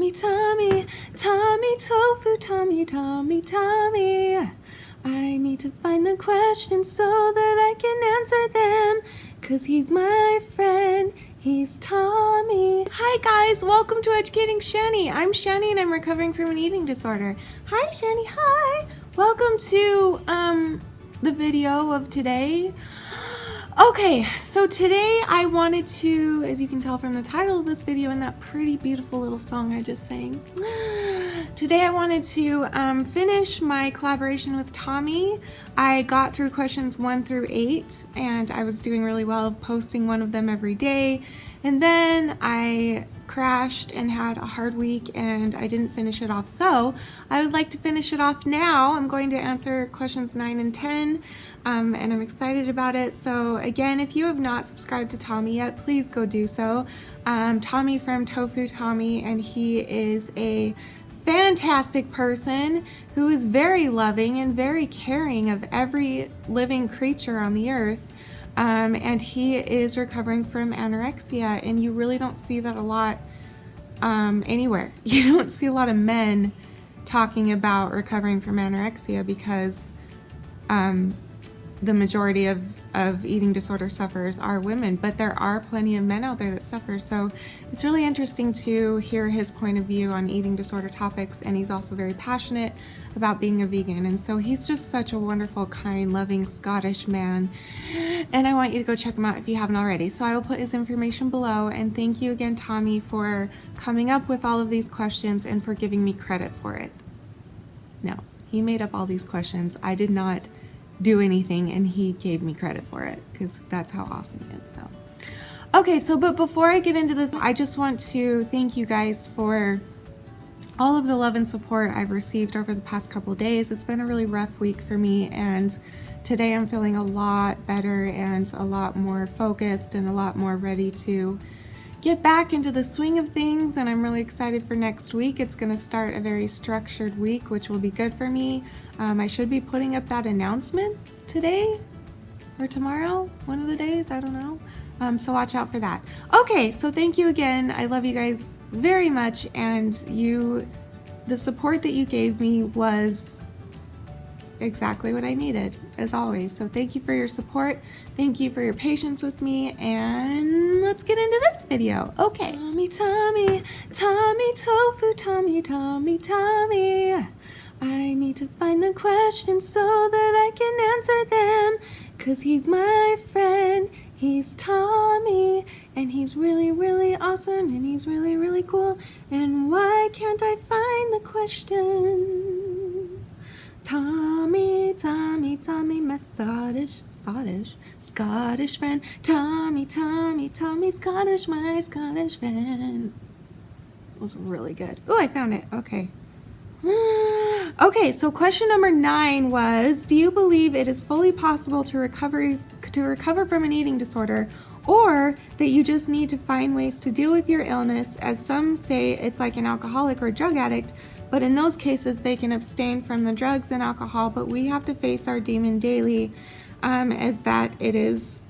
Tommy, Tommy, Tommy tofu, Tommy, Tommy, Tommy. I need to find the questions so that I can answer them, 'cause he's my friend, he's Tommy. Hi guys, welcome to Educating Shanny. I'm Shanny and I'm recovering from an eating disorder. Hi Shanny, hi. Welcome to the video of today. Okay, so today I wanted to, as you can tell from the title of this video and that pretty beautiful little song I just sang, today I wanted to finish my collaboration with Tommy. I got through questions 1 through 8 and I was doing really well of posting one of them every day, and then I crashed and had a hard week and I didn't finish it off. So I would like to finish it off now. I'm going to answer questions 9 and 10 and I'm excited about it. So again, if you have not subscribed to Tommy yet, please go do so. Tommy from Tofu Tommy, and he is a fantastic person who is very loving and very caring of every living creature on the earth. And he is recovering from anorexia, and you really don't see that a lot anywhere. You don't see a lot of men talking about recovering from anorexia because the majority of eating disorder sufferers are women, but there are plenty of men out there that suffer. So it's really interesting to hear his point of view on eating disorder topics, and he's also very passionate about being a vegan. And so he's just such a wonderful, kind, loving Scottish man, and I want you to go check him out if you haven't already. So I will put his information below, and thank you again, Tommy, for coming up with all of these questions and for giving me credit for it. No, he made up all these questions. I did not do anything, and he gave me credit for it because that's how awesome he is. So okay, so but before I get into this, I just want to thank you guys for all of the love and support I've received over the past couple of days. It's been a really rough week for me, and today I'm feeling a lot better and a lot more focused and a lot more ready to get back into the swing of things, and I'm really excited for next week. It's going to start a very structured week, which will be good for me. I should be putting up that announcement today or tomorrow, one of the days, I don't know. So watch out for that. Okay, so thank you again. I love you guys very much, and the support that you gave me was exactly what I needed, as always. So thank you for your support. Thank you for your patience with me, and let's get into this video. Okay. Tommy, Tommy, Tommy tofu, Tommy, Tommy, Tommy. I need to find the questions so that I can answer them, 'cause he's my friend, he's Tommy, and he's really, really awesome, and he's really, really cool. And why can't I find the question? Tommy, Tommy, Tommy, my Scottish friend. Tommy, Tommy, Tommy, Scottish, my Scottish friend. It was really good. Oh, I found it. Okay. Okay, so question number 9 was, do you believe it is fully possible to recover from an eating disorder, or that you just need to find ways to deal with your illness? As some say it's like an alcoholic or drug addict, but in those cases they can abstain from the drugs and alcohol, but we have to face our demon daily, as that it is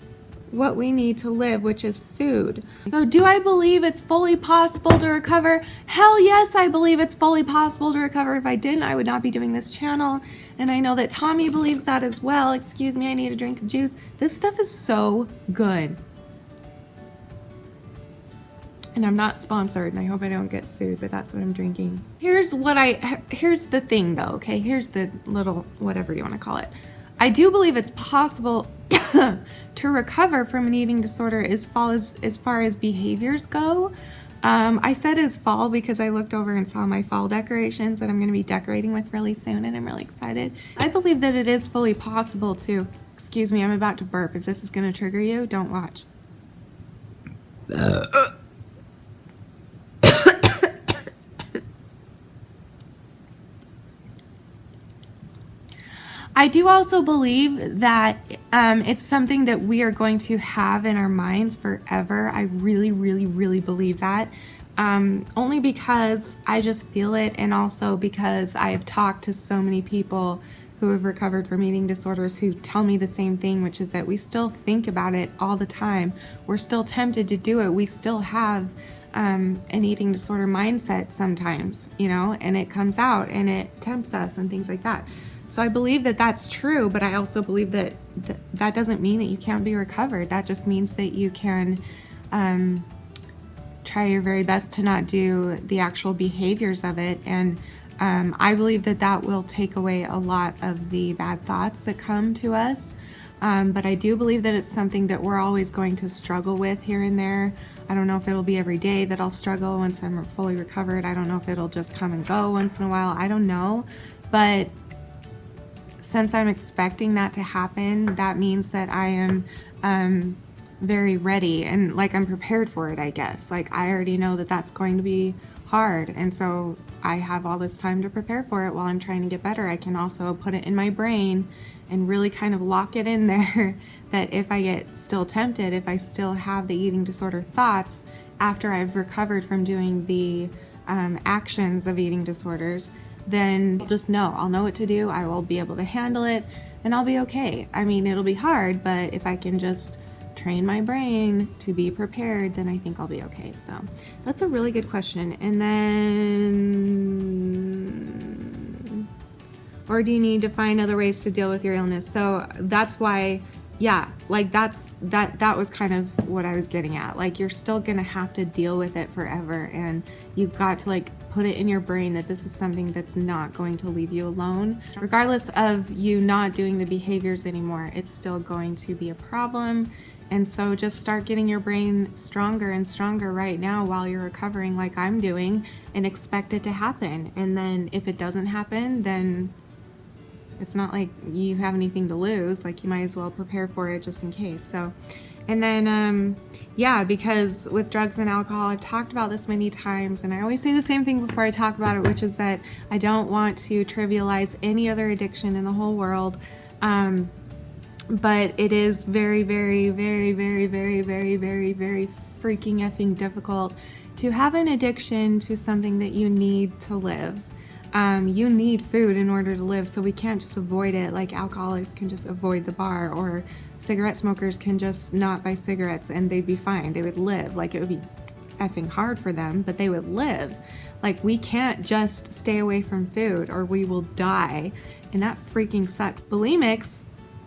what we need to live, which is food. So do I believe it's fully possible to recover? Hell yes, I believe it's fully possible to recover. If I didn't, I would not be doing this channel, and I know that Tommy believes that as well. Excuse me, I need a drink of juice. This stuff is so good. And I'm not sponsored, and I hope I don't get sued, but that's what I'm drinking. Here's the thing though, okay? Here's the little, whatever you want to call it. I do believe it's possible to recover from an eating disorder as far as behaviors go. I said as fall because I looked over and saw my fall decorations that I'm going to be decorating with really soon, and I'm really excited. I believe that it is fully possible to, excuse me, I'm about to burp. If this is going to trigger you, don't watch. I do also believe that it's something that we are going to have in our minds forever. I really, really, really believe that. Only because I just feel it, and also because I have talked to so many people who have recovered from eating disorders who tell me the same thing, which is that we still think about it all the time. We're still tempted to do it. We still have an eating disorder mindset sometimes, you know, and it comes out and it tempts us and things like that. So I believe that that's true, but I also believe that that doesn't mean that you can't be recovered. That just means that you can try your very best to not do the actual behaviors of it. And I believe that that will take away a lot of the bad thoughts that come to us. But I do believe that it's something that we're always going to struggle with here and there. I don't know if it'll be every day that I'll struggle once I'm fully recovered. I don't know if it'll just come and go once in a while. I don't know. But since I'm expecting that to happen, that means that I am very ready and like I'm prepared for it, I guess. Like I already know that that's going to be hard. And so I have all this time to prepare for it while I'm trying to get better. I can also put it in my brain and really kind of lock it in there that if I get still tempted, if I still have the eating disorder thoughts after I've recovered from doing the actions of eating disorders, then I'll just know. I'll know what to do. I will be able to handle it and I'll be okay. I mean, it'll be hard, but if I can just train my brain to be prepared, then I think I'll be okay. So that's a really good question. And then, or do you need to find other ways to deal with your illness? So that's why, yeah, like that was kind of what I was getting at. Like you're still gonna have to deal with it forever, and you've got to like put it in your brain that this is something that's not going to leave you alone. Regardless of you not doing the behaviors anymore, it's still going to be a problem. And so just start getting your brain stronger and stronger right now while you're recovering, like I'm doing, and expect it to happen. And then if it doesn't happen, then it's not like you have anything to lose. Like you might as well prepare for it just in case. So, and then, yeah, because with drugs and alcohol, I've talked about this many times, and I always say the same thing before I talk about it, which is that I don't want to trivialize any other addiction in the whole world. But it is very, very, very, very, very, very, very, very freaking effing difficult to have an addiction to something that you need to live. You need food in order to live, so we can't just avoid it like alcoholics can just avoid the bar, or cigarette smokers can just not buy cigarettes and they'd be fine. They would live. Like it would be effing hard for them, but they would live. Like we can't just stay away from food or we will die, and that freaking sucks. Bulimics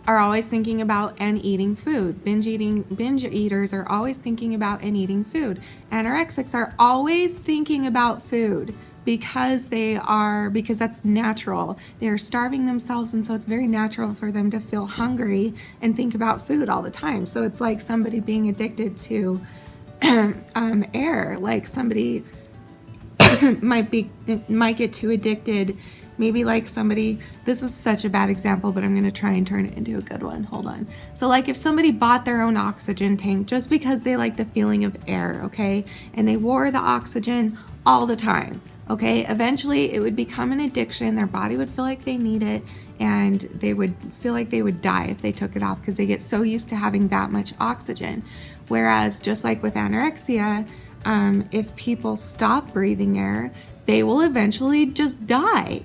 are always thinking about and eating food. Binge eaters are always thinking about and eating food. Anorexics are always thinking about food because that's natural. They are starving themselves, and so it's very natural for them to feel hungry and think about food all the time. So it's like somebody being addicted to air. Like somebody might get too addicted. Maybe like somebody, this is such a bad example, but I'm going to try and turn it into a good one. Hold on. So like if somebody bought their own oxygen tank just because they like the feeling of air, okay? And they wore the oxygen all the time, okay? Eventually it would become an addiction. Their body would feel like they need it, and they would feel like they would die if they took it off because they get so used to having that much oxygen. Whereas just like with anorexia, if people stop breathing air, they will eventually just die.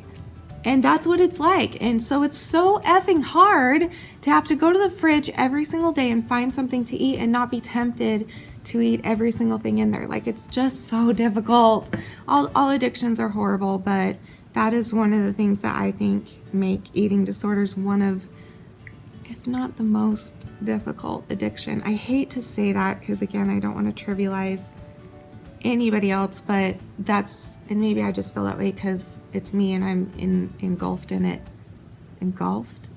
And that's what it's like. And so it's so effing hard to have to go to the fridge every single day and find something to eat and not be tempted to eat every single thing in there. Like it's just so difficult. All addictions are horrible, but that is one of the things that I think make eating disorders one of, if not the most difficult addiction. I hate to say that because again, I don't want to trivialize anybody else, but that's, and maybe I just feel that way because it's me and I'm engulfed in it. Engulfed,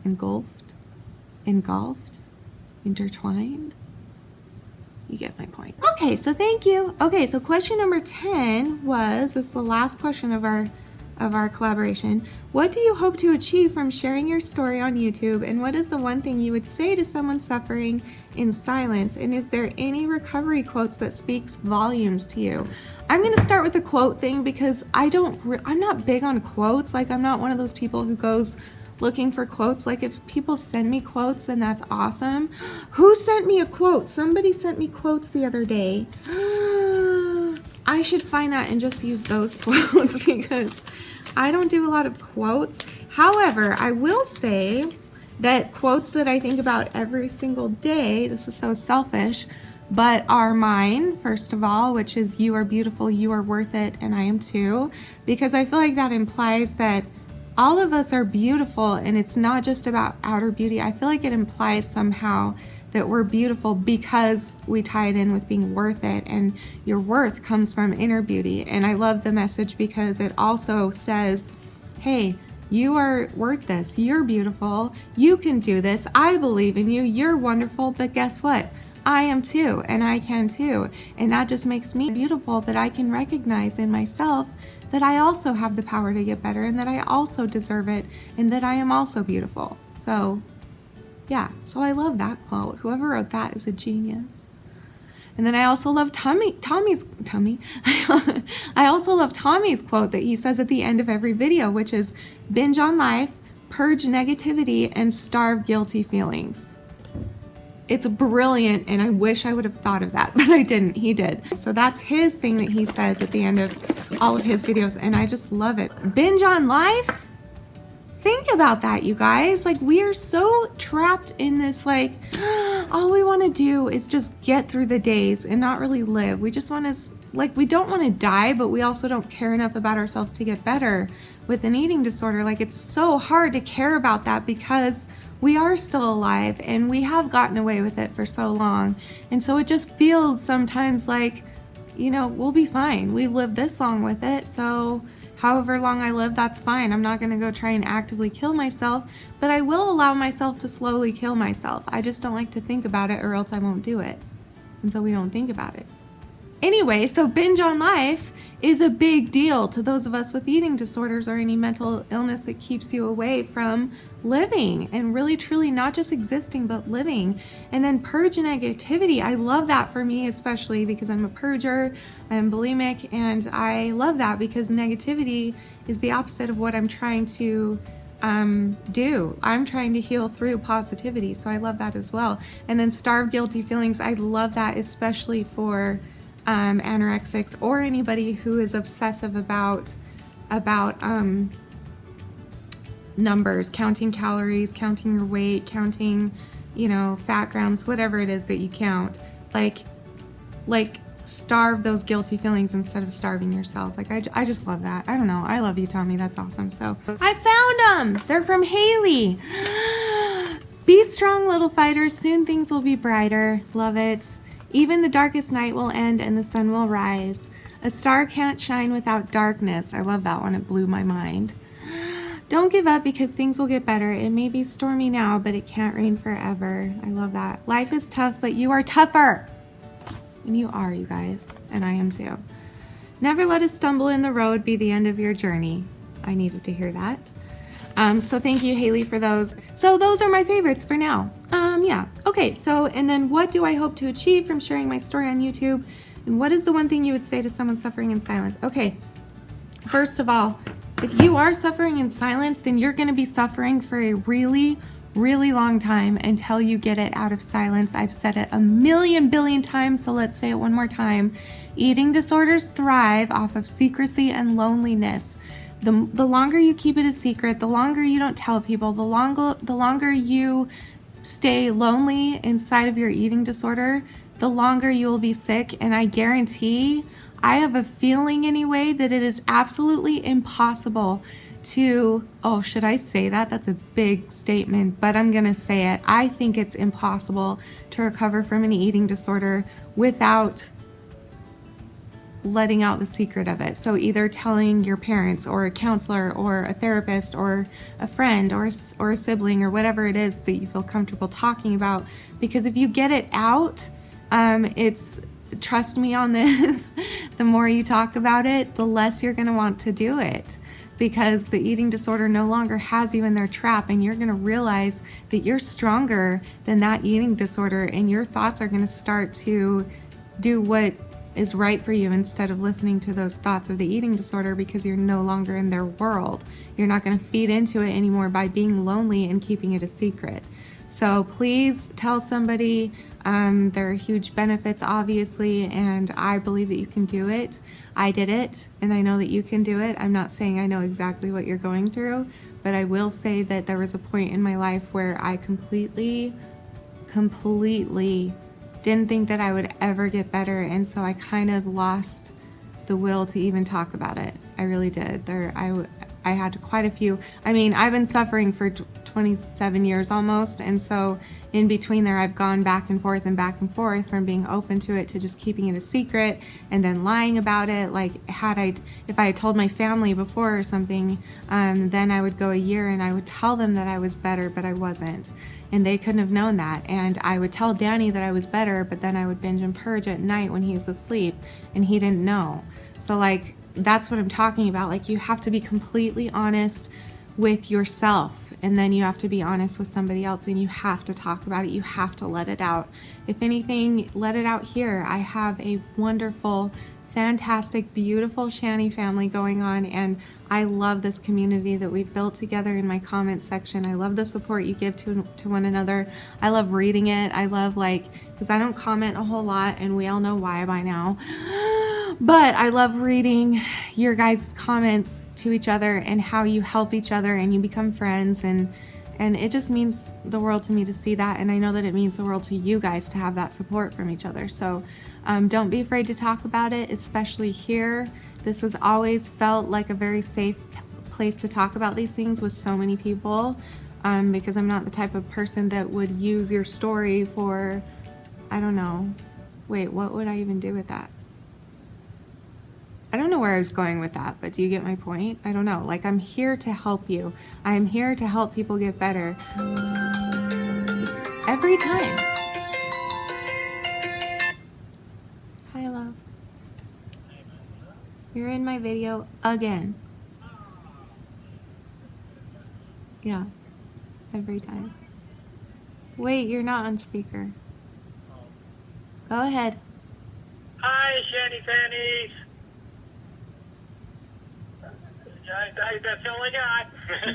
intertwined. You get my point. Okay, so thank you. Okay, so question number 10 was, this is the last question of our collaboration. What do you hope to achieve from sharing your story on YouTube, and what is the one thing you would say to someone suffering in silence? And is there any recovery quotes that speaks volumes to you? I'm going to start with the quote thing because I'm not big on quotes. Like I'm not one of those people who goes looking for quotes. Like if people send me quotes, then that's awesome. Who sent me a quote? Somebody sent me quotes the other day. I should find that and just use those quotes because I don't do a lot of quotes. However, I will say that quotes that I think about every single day, this is so selfish, but are mine, first of all, which is you are beautiful, you are worth it, and I am too, because I feel like that implies that all of us are beautiful, and it's not just about outer beauty. I feel like it implies somehow that we're beautiful because we tie it in with being worth it, and your worth comes from inner beauty. And I love the message because it also says, hey, you are worth this, you're beautiful, you can do this, I believe in you, you're wonderful, but guess what? I am too, and I can too. And that just makes me beautiful, that I can recognize in myself that I also have the power to get better, and that I also deserve it, and that I am also beautiful. So yeah, so I love that quote. Whoever wrote that is a genius. And then I also love Tommy's I also love Tommy's quote that he says at the end of every video, which is binge on life, purge negativity, and starve guilty feelings. It's brilliant, and I wish I would have thought of that, but I didn't. He did. So that's his thing that he says at the end of all of his videos, and I just love it. Binge on life? Think about that, you guys. Like, we are so trapped in this, like, all we want to do is just get through the days and not really live. We just want to, like, we don't want to die, but we also don't care enough about ourselves to get better. With an eating disorder, like, it's so hard to care about that because we are still alive and we have gotten away with it for so long. And so it just feels sometimes like, you know, we'll be fine. We've lived this long with it, so however long I live, that's fine. I'm not going to go try and actively kill myself, but I will allow myself to slowly kill myself. I just don't like to think about it, or else I won't do it. And so we don't think about it. Anyway, so binge on life is a big deal to those of us with eating disorders or any mental illness that keeps you away from living and really truly not just existing but living. And then purge negativity. I love that for me, especially because I'm a purger, I'm bulimic, and I love that because negativity is the opposite of what I'm trying to do. I'm trying to heal through positivity, so I love that as well. And then starve guilty feelings. I love that, especially for anorexics or anybody who is obsessive about numbers, counting calories, counting your weight, counting, you know, fat grams, whatever it is that you count. Like starve those guilty feelings instead of starving yourself. Like, I just love that. I don't know. I love you, Tommy. That's awesome. So I found them. They're from Haley. Be strong, little fighter. Soon things will be brighter. Love it. Even the darkest night will end and the sun will rise. A star can't shine without darkness. I love that one. It blew my mind. Don't give up because things will get better. It may be stormy now, but it can't rain forever. I love that. Life is tough, but you are tougher. And you are, you guys. And I am too. Never let a stumble in the road be the end of your journey. I needed to hear that. So thank you, Haley, for those. So those are my favorites for now. Yeah. Okay, so, and then what do I hope to achieve from sharing my story on YouTube? And what is the one thing you would say to someone suffering in silence? Okay, first of all, if you are suffering in silence, then you're going to be suffering for a really, really long time until you get it out of silence. I've said it a million billion times, so let's say it one more time. Eating disorders thrive off of secrecy and loneliness. The longer you keep it a secret, the longer you don't tell people, the longer you stay lonely inside of your eating disorder, the longer you will be sick. And I guarantee, I have a feeling anyway, that it is absolutely impossible to, oh, should I say that? That's a big statement, but I'm gonna say it. I think it's impossible to recover from an eating disorder without letting out the secret of it. So either telling your parents or a counselor or a therapist or a friend or a sibling or whatever it is that you feel comfortable talking about. Because if you get it out, trust me on this, the more you talk about it, the less you're going to want to do it. Because the eating disorder no longer has you in their trap, and you're going to realize that you're stronger than that eating disorder, and your thoughts are going to start to do what is right for you instead of listening to those thoughts of the eating disorder, because you're no longer in their world. You're not going to feed into it anymore by being lonely and keeping it a secret. So please tell somebody. There are huge benefits, obviously, and I believe that you can do it. I did it, and I know that you can do it. I'm not saying I know exactly what you're going through, but I will say that there was a point in my life where I completely didn't think that I would ever get better, and so I kind of lost the will to even talk about it. I really did. I had quite a few. I mean, I've been suffering for 27 years almost, and so in between there I've gone back and forth from being open to it to just keeping it a secret and then lying about it. Like if I had told my family before or something, then I would go a year and I would tell them that I was better, but I wasn't, and they couldn't have known that. And I would tell Danny that I was better, but then I would binge and purge at night when he was asleep, and he didn't know. So like, that's what I'm talking about. Like, you have to be completely honest with yourself, and then you have to be honest with somebody else, and you have to talk about it. You have to let it out. If anything, let it out here. I have a wonderful, fantastic, beautiful Shanny family going on, and I love this community that we've built together in my comment section. I love the support you give to one another. I love reading it. I love, because I don't comment a whole lot, and we all know why by now. But I love reading your guys' comments to each other and how you help each other and you become friends, and it just means the world to me to see that, and I know that it means the world to you guys to have that support from each other. So don't be afraid to talk about it, especially here. This has always felt like a very safe place to talk about these things with so many people, because I'm not the type of person that would use your story for, I don't know, wait, what would I even do with that? I don't know where I was going with that, but do you get my point? I don't know. Like, I'm here to help you. I'm here to help people get better. Every time. Hi, love. You're in my video again. Yeah. Every time. Wait, you're not on speaker. Go ahead. Hi, Shanny Fannies. That's all I got.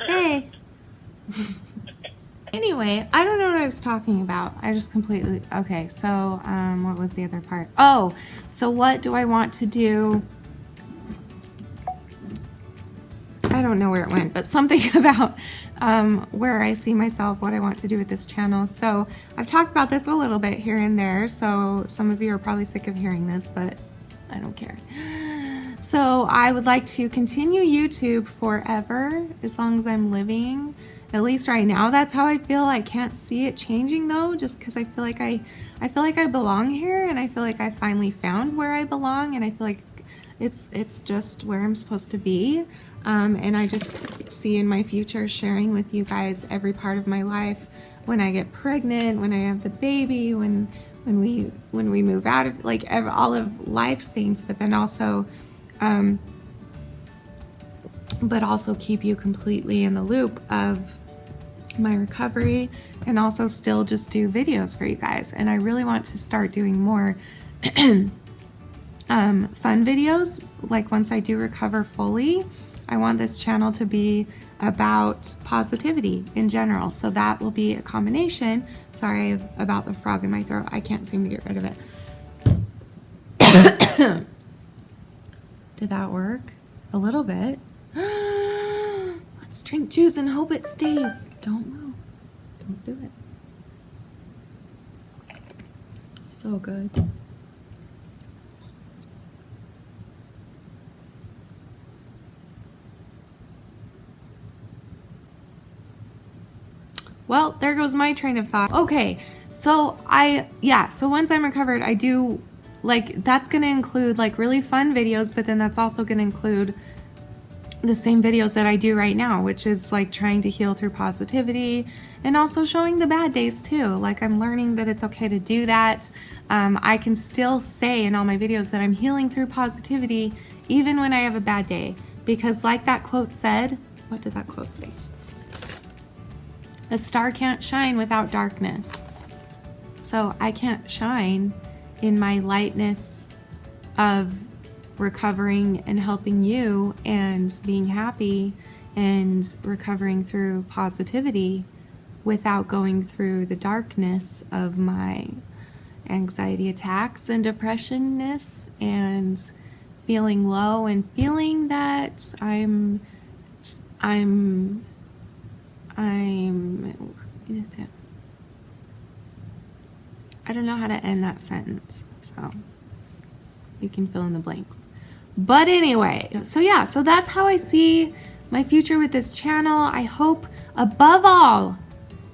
Okay. Anyway, I don't know what I was talking about. I just completely... Okay, so what was the other part? Oh, so what do I want to do? I don't know where it went, but something about where I see myself, what I want to do with this channel. So I've talked about this a little bit here and there, so some of you are probably sick of hearing this, but I don't care. So I would like to continue YouTube forever, as long as I'm living. At least right now, that's how I feel. I can't see it changing though, just because I feel like I feel like I belong here, and I feel like I finally found where I belong, and I feel like it's just where I'm supposed to be. And I just see in my future sharing with you guys every part of my life. When I get pregnant, when I have the baby, when we move out of, like, all of life's things, but then also keep you completely in the loop of my recovery, and also still just do videos for you guys. And I really want to start doing more fun videos. Like, once I do recover fully, I want this channel to be about positivity in general. So that will be a combination. Sorry about the frog in my throat. I can't seem to get rid of it. Did that work? A little bit. Let's drink juice and hope it stays. Don't move. Don't do it. So good. Well, there goes my train of thought. Okay, so so once I'm recovered, I do, like, that's gonna include like really fun videos, but then that's also gonna include the same videos that I do right now, which is like trying to heal through positivity, and also showing the bad days too. Like, I'm learning that it's okay to do that. I can still say in all my videos that I'm healing through positivity even when I have a bad day, because like that quote said, what did that quote say? A star can't shine without darkness. So I can't shine in my lightness of recovering and helping you and being happy and recovering through positivity without going through the darkness of my anxiety attacks and depressionness and feeling low and feeling that I'm I don't know how to end that sentence, so you can fill in the blanks. But anyway, so yeah, so that's how I see my future with this channel. I hope above all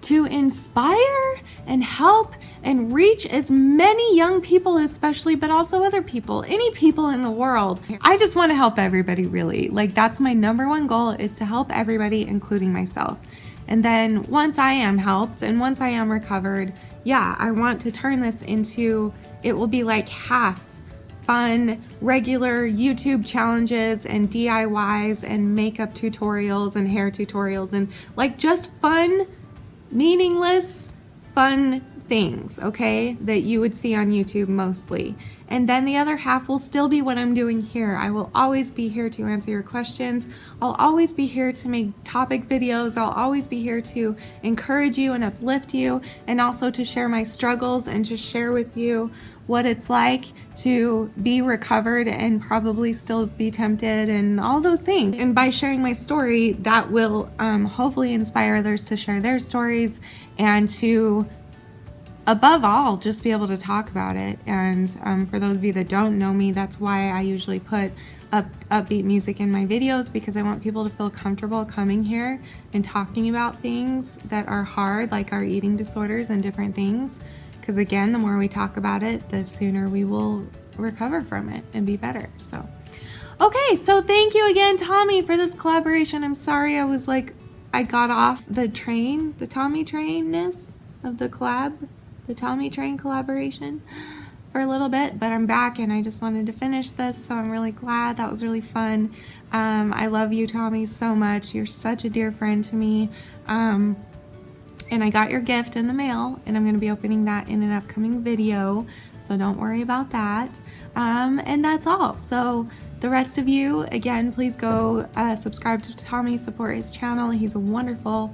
to inspire and help and reach as many young people especially, but also other people, any people in the world. I just want to help everybody, really. Like, that's my number one goal, is to help everybody, including myself. And then once I am helped and once I am recovered, yeah, I want to turn this into, it will be like half fun, regular YouTube challenges and DIYs and makeup tutorials and hair tutorials and like just fun, meaningless, fun things, okay, that you would see on YouTube mostly. And then the other half will still be what I'm doing here. I will always be here to answer your questions. I'll always be here to make topic videos. I'll always be here to encourage you and uplift you, and also to share my struggles and to share with you what it's like to be recovered and probably still be tempted and all those things. And by sharing my story, that will hopefully inspire others to share their stories and to, above all, just be able to talk about it. And for those of you that don't know me, that's why I usually put upbeat music in my videos, because I want people to feel comfortable coming here and talking about things that are hard, like our eating disorders and different things. Because again, the more we talk about it, the sooner we will recover from it and be better. So, okay, so thank you again, Tommy, for this collaboration. I'm sorry I got off the train, the Tommy train-ness of the collab, the Tommy train collaboration for a little bit, but I'm back and I just wanted to finish this, so I'm really glad. That was really fun. I love you, Tommy, so much. You're such a dear friend to me. And I got your gift in the mail, and I'm going to be opening that in an upcoming video, so don't worry about that. And that's all. So the rest of you, again, please go subscribe to Tommy, support his channel. He's a wonderful,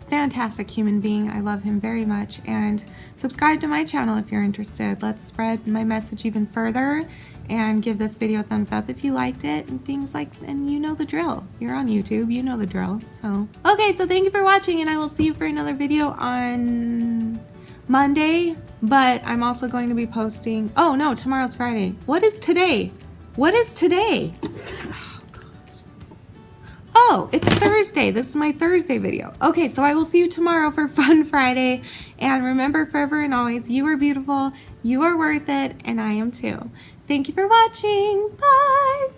fantastic human being. I love him very much. And subscribe to my channel if you're interested. Let's spread my message even further, and give this video a thumbs up if you liked it, and things like, and you know the drill. You're on YouTube, you know the drill. So, okay, so thank you for watching, and I will see you for another video on Monday, but I'm also going to be posting, oh no, tomorrow's Friday. What is today? What is today? Oh, gosh. Oh, it's Thursday. This is my Thursday video. Okay, so I will see you tomorrow for Fun Friday, and remember forever and always, you are beautiful, you are worth it, and I am too. Thank you for watching. Bye.